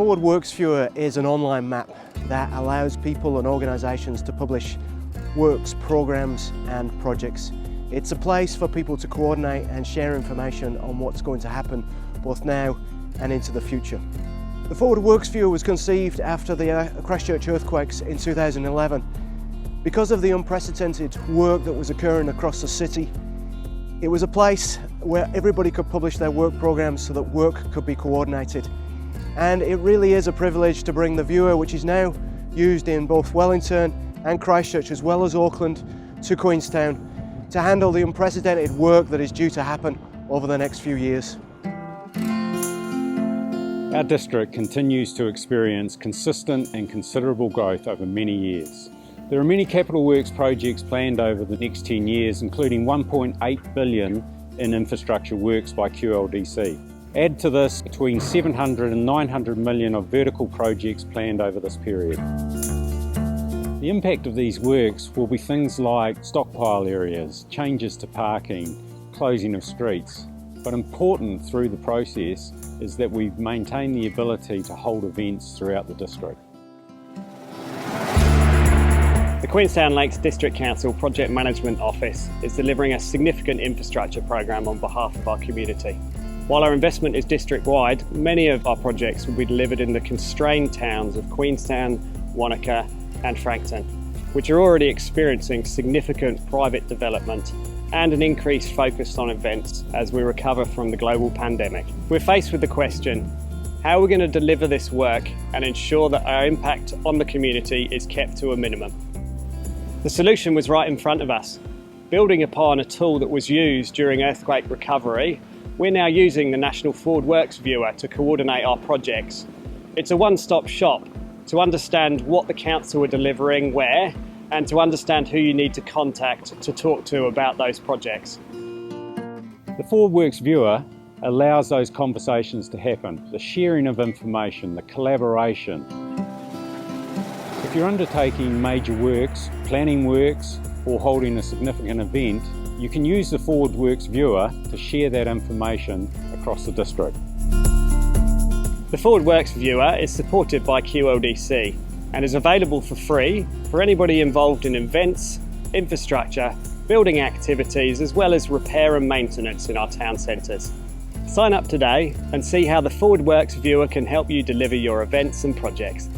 Forward Works Viewer is an online map that allows people and organisations to publish works, programmes and projects. It's a place for people to coordinate and share information on what's going to happen both now and into the future. The Forward Works Viewer was conceived after the Christchurch earthquakes in 2011. Because of the unprecedented work that was occurring across the city, it was a place where everybody could publish their work programmes so that work could be coordinated. And it really is a privilege to bring the viewer, which is now used in both Wellington and Christchurch as well as Auckland, to Queenstown to handle the unprecedented work that is due to happen over the next few years. Our district continues to experience consistent and considerable growth over many years. There are many capital works projects planned over the next 10 years, including 1.8 billion in infrastructure works by QLDC. Add to this between 700 and 900 million of vertical projects planned over this period. The impact of these works will be things like stockpile areas, changes to parking, closing of streets. But important through the process is that we maintain the ability to hold events throughout the district. The Queenstown Lakes District Council Project Management Office is delivering a significant infrastructure programme on behalf of our community. While our investment is district-wide, many of our projects will be delivered in the constrained towns of Queenstown, Wanaka and Frankton, which are already experiencing significant private development and an increased focus on events as we recover from the global pandemic. We're faced with the question, how are we going to deliver this work and ensure that our impact on the community is kept to a minimum? The solution was right in front of us. Building upon a tool that was used during earthquake recovery, we're now using the National Forward Works Viewer to coordinate our projects. It's a one-stop shop to understand what the council are delivering where and to understand who you need to contact to talk to about those projects. The Forward Works Viewer allows those conversations to happen, the sharing of information, the collaboration. If you're undertaking major works, planning works or holding a significant event, you can use the Forward Works Viewer to share that information across the district. The Forward Works Viewer is supported by QLDC and is available for free for anybody involved in events, infrastructure, building activities, as well as repair and maintenance in our town centres. Sign up today and see how the Forward Works Viewer can help you deliver your events and projects.